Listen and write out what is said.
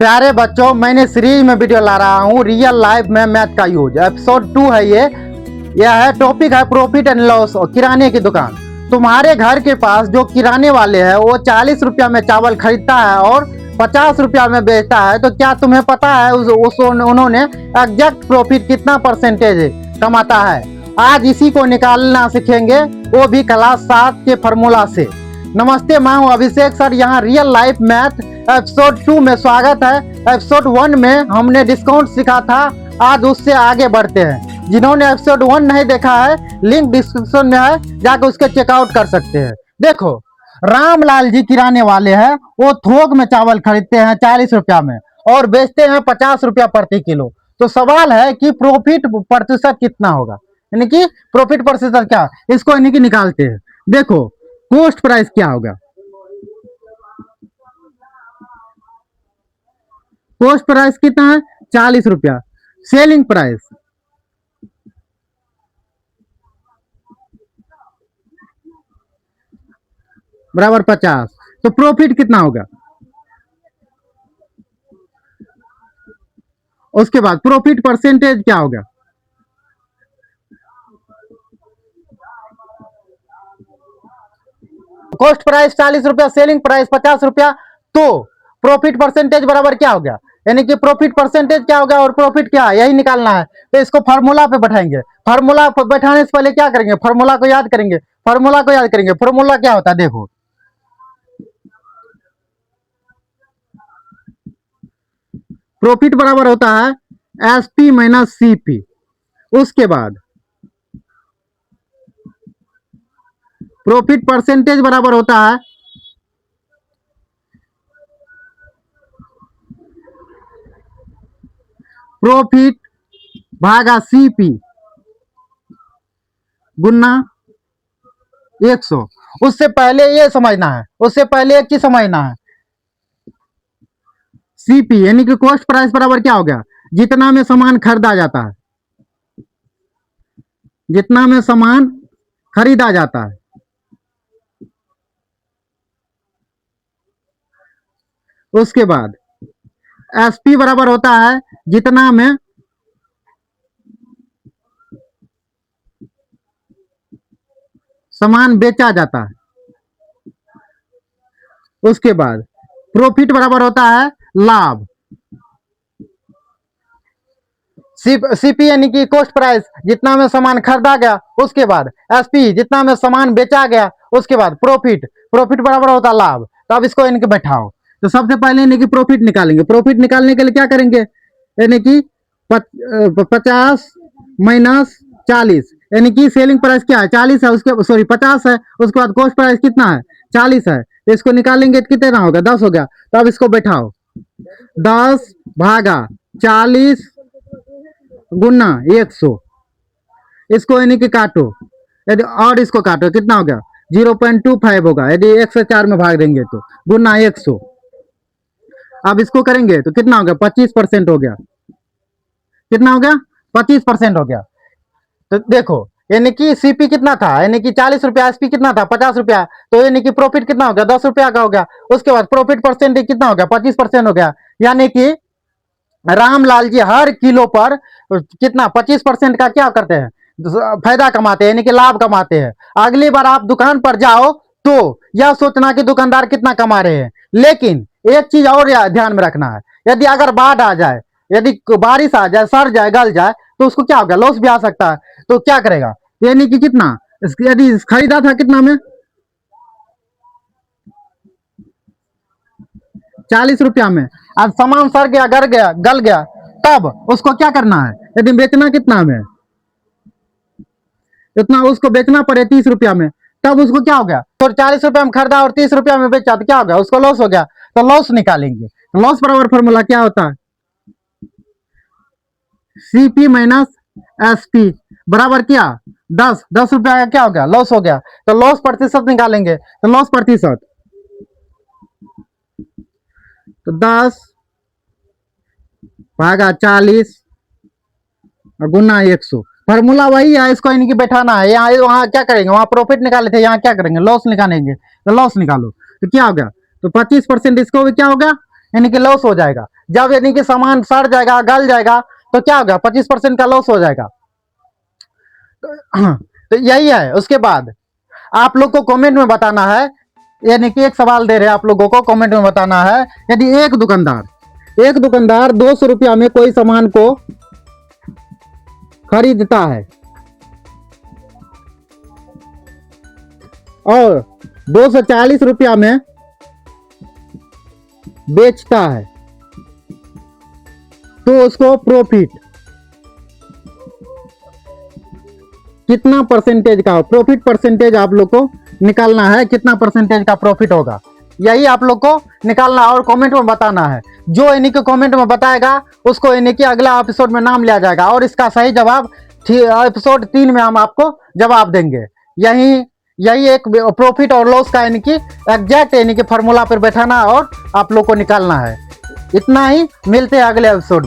प्यारे बच्चों, मैंने सीरीज में वीडियो ला रहा हूँ रियल लाइफ में मैथ का यूज। एपिसोड 2 है ये। यह है टॉपिक है प्रॉफिट एंड लॉस और किराने की दुकान। तुम्हारे घर के पास जो किराने वाले हैं वो 40 रुपया में चावल खरीदता है और 50 रुपया में बेचता है, तो क्या तुम्हें पता है उन्होंने एग्जैक्ट प्रॉफिट कितना परसेंटेज कमाता है? आज इसी को निकालना सीखेंगे, वो भी क्लास 7 के फॉर्मूला से। नमस्ते, मैं हूं अभिषेक सर। यहाँ रियल लाइफ मैथ एपिसोड 2 में स्वागत है। एपिसोड 1 में हमने डिस्काउंट सीखा था, आज उससे आगे बढ़ते हैं। जिन्होंने एपिसोड 1 नहीं देखा है, लिंक डिस्क्रिप्शन में है, जाकर उसके चेकआउट कर सकते हैं। देखो, रामलाल जी किराने वाले हैं, वो थोक में चावल खरीदते हैं 40 रुपया में और बेचते हैं 50 रुपया प्रति किलो। तो सवाल है कि प्रॉफिट प्रतिशत कितना होगा, यानी कि प्रॉफिट प्रतिशत क्या, इसको यानी कि निकालते हैं। देखो, कॉस्ट प्राइस क्या होगा? कॉस्ट प्राइस कितना है? 40 रुपया। सेलिंग प्राइस बराबर 50। तो प्रॉफिट कितना होगा? उसके बाद प्रॉफिट परसेंटेज क्या होगा? कॉस्ट प्राइस 40 रुपया, सेलिंग प्राइस 50 रुपया, तो प्रॉफिट परसेंटेज बराबर क्या हो गया? यानी कि प्रॉफिट परसेंटेज क्या होगा और प्रॉफिट क्या है, यही निकालना है। तो इसको फार्मूला पे बैठाएंगे। फार्मूला पे बैठाने से पहले क्या करेंगे? फार्मूला को याद करेंगे। फार्मूला को याद करेंगे। फार्मूला क्या होता है? देखो, प्रॉफिट बराबर होता है S P minus C P. उसके बाद प्रॉफिट परसेंटेज बराबर होता है प्रॉफिट भागा सी पी गुना 100। उससे पहले ये समझना है, उससे पहले एक चीज समझना है। सीपी यानी कि कॉस्ट प्राइस बराबर क्या हो गया? जितना में सामान खरीदा जाता है, जितना में सामान खरीदा जाता है। उसके बाद एसपी बराबर होता है जितना में सामान बेचा जाता है। उसके बाद प्रॉफिट बराबर होता है लाभ। सीपी यानी कि कॉस्ट प्राइस जितना में सामान खरीदा गया, उसके बाद एसपी जितना में सामान बेचा गया, उसके बाद प्रॉफिट। प्रॉफिट बराबर होता है लाभ। तो अब इसको इनके बैठाओ। तो सबसे पहले यानी कि प्रॉफिट निकालेंगे। प्रॉफिट निकालने के लिए क्या करेंगे? यानी कि 50 माइनस 40, यानी कि सेलिंग प्राइस क्या है? 40 है, उसके सॉरी 50 है। उसके बाद कॉस्ट प्राइस कितना है? 40 है। तो इसको निकालेंगे तो कितना होगा? 10 हो गया। तो अब इसको बैठाओ। 10 भागा 40 गुना 100। इसको यानी कि काटो, यदि और इसको काटो, कितना हो गया? 0.25 होगा। यदि 1 से 4 में भाग देंगे तो गुना 100। अब इसको करेंगे तो कितना हो गया? 25% हो गया। कितना हो गया? 25% हो गया। तो देखो, यानी कि सीपी कितना था? यानी कि 40 रुपया। एसपी कितना था? 50 रुपया। तो यानी कि प्रॉफिट कितना हो गया? 10 रुपया का हो गया। उसके बाद प्रॉफिट परसेंटेज कितना हो गया? 25% हो गया। यानी कि रामलाल जी हर किलो पर कितना 25% का क्या करते हैं? फायदा कमाते हैं, यानी कि लाभ कमाते हैं। अगली बार आप दुकान पर जाओ तो यह सोचना कि दुकानदार कितना कमा रहे हैं। लेकिन एक चीज और ध्यान में रखना है, यदि अगर बाढ़ आ जाए, यदि बारिश आ जाए, सड़ जाए, गल जाए, तो उसको क्या होगा? लॉस भी आ सकता है। तो क्या करेगा? यानी कि कितना, यदि खरीदा था कितना में? 40 रुपया में। अब सामान सड़ गया, गल गया, तब उसको क्या करना है? यदि बेचना कितना में, इतना उसको बेचना पड़े 30 रुपया में, तब उसको क्या हो गया? तो 40 रुपया में खरीदा और 30 रुपया में बेचा, तो क्या हो गया? उसको लॉस हो गया। तो लॉस निकालेंगे। लॉस बराबर फॉर्मूला क्या होता है? सीपी माइनस एसपी बराबर क्या? 10 रुपया का क्या हो गया? लॉस हो गया। तो लॉस प्रतिशत निकालेंगे। तो लॉस प्रतिशत तो 10 भागा 40 और गुना 100। फॉर्मूला वही है, इसको इनकी बैठाना है। यहाँ वहां क्या करेंगे? वहां प्रॉफिट निकाले थे, यहाँ क्या करेंगे? लॉस निकालेंगे। तो लॉस निकालो। तो क्या हो गया? तो 25% इसको भी क्या होगा? यानी कि लॉस हो जाएगा। जब यानी कि सामान सड़ जाएगा, गल जाएगा, तो क्या होगा, 25% का लॉस हो जाएगा। तो यही है। उसके बाद आप लोग को कमेंट में बताना है, यानी कि एक सवाल दे रहे हैं आप लोगों को, कमेंट में बताना है, यदि एक दुकानदार 200 रुपया में कोई सामान को खरीदता है और 240 रुपया में बेचता है, तो उसको प्रॉफिट कितना परसेंटेज का, प्रॉफिट परसेंटेज आप लोग को निकालना है, कितना परसेंटेज का प्रॉफिट होगा, यही आप लोग को निकालना और कमेंट में बताना है। जो इन्हीं के कमेंट में बताएगा उसको इन्हीं की अगला एपिसोड में नाम लिया जाएगा और इसका सही जवाब एपिसोड 3 में हम आपको जवाब देंगे। यही एक प्रॉफिट और लॉस का यानी कि एग्जैक्ट यानी कि फार्मूला पर बैठाना और आप लोग को निकालना है। इतना ही, मिलते हैं अगले एपिसोड में।